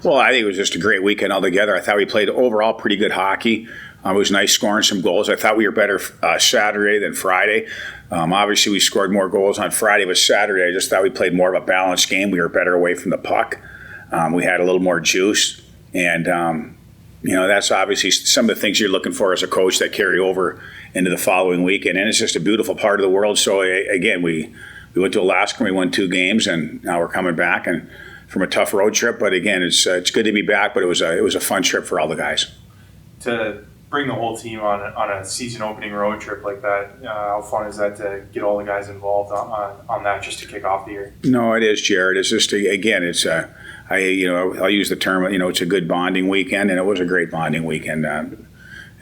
Well, I think it was just a great weekend altogether. I thought we played overall pretty good hockey. It was nice scoring some goals. I thought we were better Saturday than Friday. Obviously, we scored more goals on Friday, but Saturday I just thought we played more of a balanced game. We were better away from the puck. We had a little more juice. And, that's obviously some of the things you're looking for as a coach that carry over into the following weekend. And it's just a beautiful part of the world. So, again, we went to Alaska and we won 2 games, and now we're coming back and from a tough road trip. But, again, it's good to be back, but it was a fun trip for all the guys. To bring the whole team on a season opening road trip like that, how fun is that to get all the guys involved on that just to kick off the year? No, it is, Jared. It's just, again, I'll use the term, it's a good bonding weekend, and it was a great bonding weekend.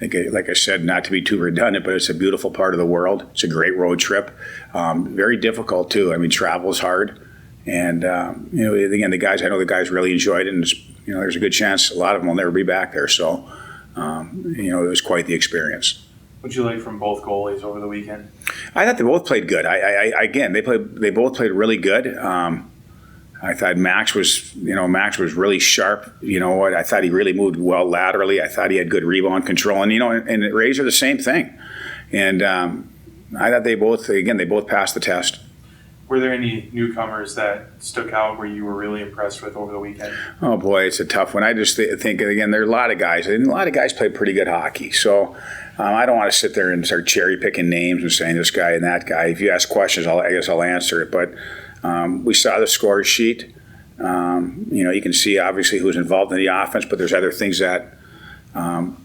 Like I said, not to be too redundant, but it's a beautiful part of the world. It's a great road trip. Very difficult, too. I mean, travel's hard. And, again, the guys really enjoyed it, and there's a good chance a lot of them will never be back there. So, it was quite the experience. What'd you like from both goalies over the weekend? I thought they both played good. They both played really good. I thought Max was really sharp. I thought he really moved well laterally. I thought he had good rebound control, and Razor the same thing. And I thought they both passed the test. Were there any newcomers that stuck out where you were really impressed with over the weekend? Oh boy, it's a tough one. I just think again, there are a lot of guys, and a lot of guys play pretty good hockey. So I don't want to sit there and start cherry picking names and saying this guy and that guy. If you ask questions, I guess I'll answer it. But we saw the score sheet. You can see obviously who's involved in the offense, but there's other things that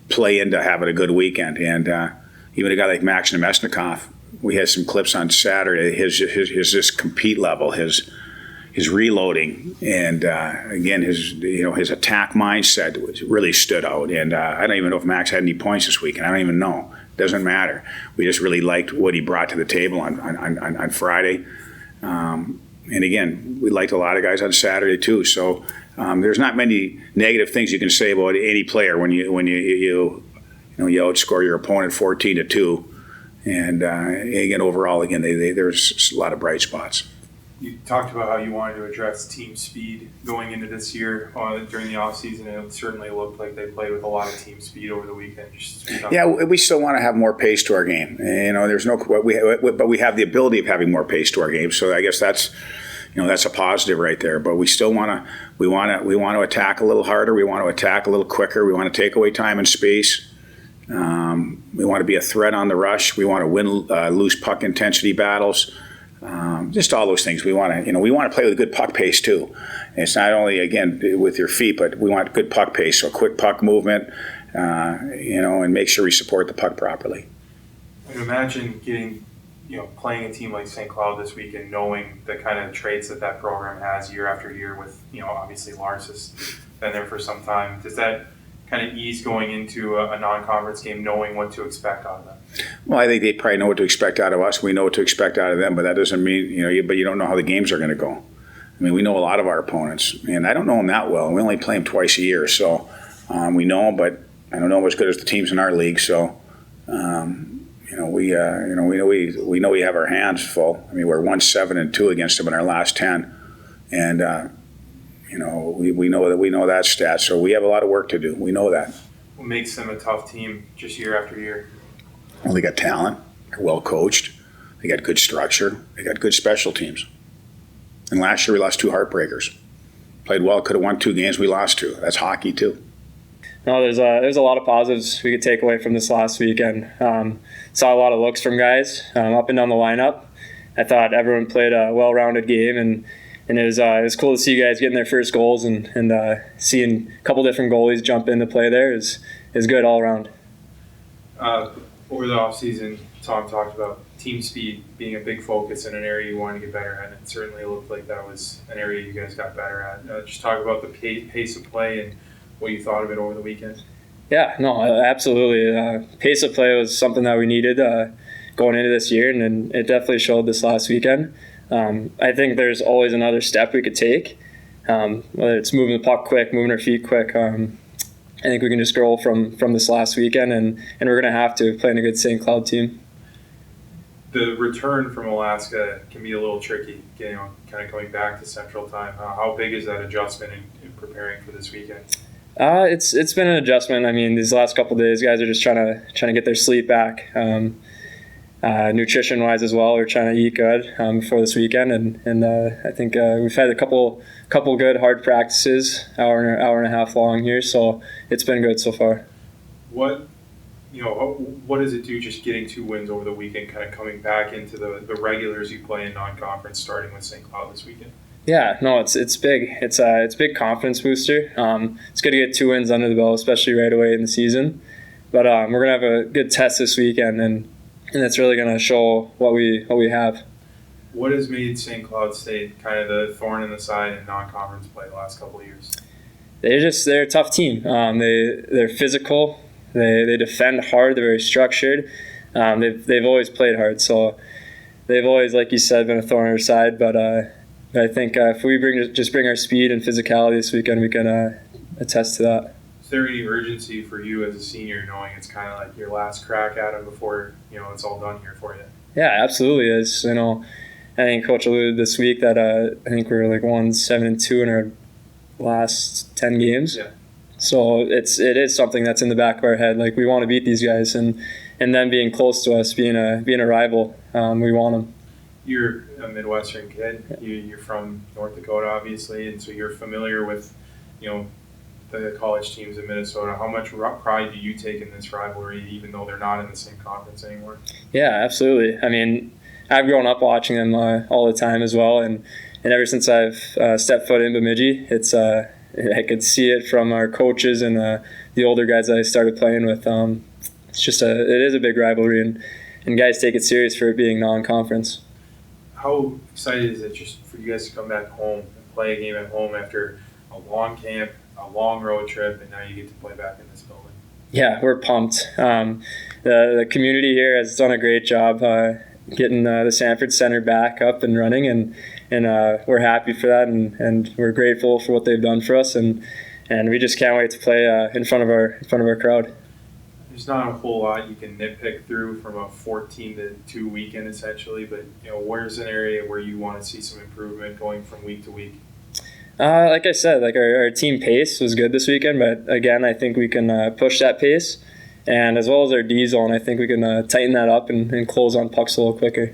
play into having a good weekend. And even a guy like Max Nemesnikov, we had some clips on Saturday. His just compete level, his reloading, and again his attack mindset really stood out. And I don't even know if Max had any points this weekend. I don't even know. It doesn't matter. We just really liked what he brought to the table on Friday. And again, we liked a lot of guys on Saturday too. So there's not many negative things you can say about any player when you outscore your opponent 14-2. And again, overall, there's a lot of bright spots. You talked about how you wanted to address team speed going into this year during the offseason, and it certainly looked like they played with a lot of team speed over the weekend. Yeah, we still want to have more pace to our game. But we have the ability of having more pace to our game. So I guess that's a positive right there. But we still want to attack a little harder. We want to attack a little quicker. We want to take away time and space. We want to be a threat on the rush. We want to win loose puck intensity battles. Just all those things. We want to play with good puck pace too. And it's not only again with your feet, but we want good puck pace. So quick puck movement, and make sure we support the puck properly. I imagine playing a team like St. Cloud this weekend, knowing the kind of traits that program has year after year. With obviously Lars has been there for some time. Does that kind of ease going into a non-conference game, knowing what to expect out of them? Well, I think they probably know what to expect out of us. We know what to expect out of them, but that doesn't mean, but you don't know how the games are going to go. I mean, we know a lot of our opponents, and I don't know them that well. We only play them twice a year, so we know them, but I don't know them as good as the teams in our league. So, we know we have our hands full. I mean, we're 1-7-2 against them in our last 10, and we know that stat. So we have a lot of work to do. We know that. What makes them a tough team just year after year? Well, they got talent. They're well coached. They got good structure. They got good special teams. And last year we lost 2 heartbreakers. Played well, could have won 2 games. We lost 2. That's hockey too. No, there's a lot of positives we could take away from this last weekend. Saw a lot of looks from guys up and down the lineup. I thought everyone played a well-rounded game, and it was cool to see guys getting their first goals and seeing a couple different goalies jump into play there is good all around. Over the offseason, Tom talked about team speed being a big focus and an area you wanted to get better at, and it certainly looked like that was an area you guys got better at. Just talk about the pace of play and what you thought of it over the weekend. Yeah, no, absolutely. Pace of play was something that we needed going into this year, and it definitely showed this last weekend. I think there's always another step we could take, whether it's moving the puck quick, moving our feet quick. I think we can just grow from this last weekend, and we're going to have to play in a good St. Cloud team. The return from Alaska can be a little tricky, kind of coming back to Central Time. How big is that adjustment, and preparing for this weekend? It's been an adjustment. I mean, these last couple of days, guys are just trying to get their sleep back. Nutrition wise as well, we're trying to eat good before this weekend, and I think we've had a couple good hard practices, hour and a half long here, so it's been good so far. What does it do just getting 2 wins over the weekend, kind of coming back into the regulars you play in non-conference, starting with St. Cloud this weekend? Yeah, no, it's big. It's a big confidence booster. It's good to get 2 wins under the belt, especially right away in the season. But we're gonna have a good test this weekend, and it's really gonna show what we have. What has made St. Cloud State kind of the thorn in the side in non-conference play the last couple of years? They're a tough team. They're physical. They defend hard. They're very structured. They've always played hard, so they've always, like you said, been a thorn in our side. But I think if we bring our speed and physicality this weekend, we can attest to that. Is there any urgency for you as a senior, knowing it's kind of like your last crack at it before it's all done here for you? Yeah, absolutely. As I think Coach alluded this week that I think we were like 1-7-2 in our last 10 games. Yeah. So it is something that's in the back of our head. Like, we want to beat these guys, and them being close to us, being a rival, we want them. You're a Midwestern kid. You're from North Dakota, obviously, and so you're familiar with the college teams in Minnesota. How much pride do you take in this rivalry, even though they're not in the same conference anymore? Yeah, absolutely. I mean, I've grown up watching them all the time as well, and ever since I've stepped foot in Bemidji, I could see it from our coaches and the older guys that I started playing with. It is a big rivalry, and guys take it serious for it being non-conference. How excited is it just for you guys to come back home and play a game at home after a long camp, a long road trip, and now you get to play back in this building? Yeah, we're pumped. The community here has done a great job getting the Sanford Center back up and running, and we're happy for that, and we're grateful for what they've done for us, and we just can't wait to play in front of our crowd. There's not a whole lot you can nitpick through from a 14-2 weekend essentially, but where's an area where you want to see some improvement going from week to week? Like I said, like our team pace was good this weekend, but again, I think we can push that pace, and as well as our D zone, I think we can tighten that up and close on pucks a little quicker.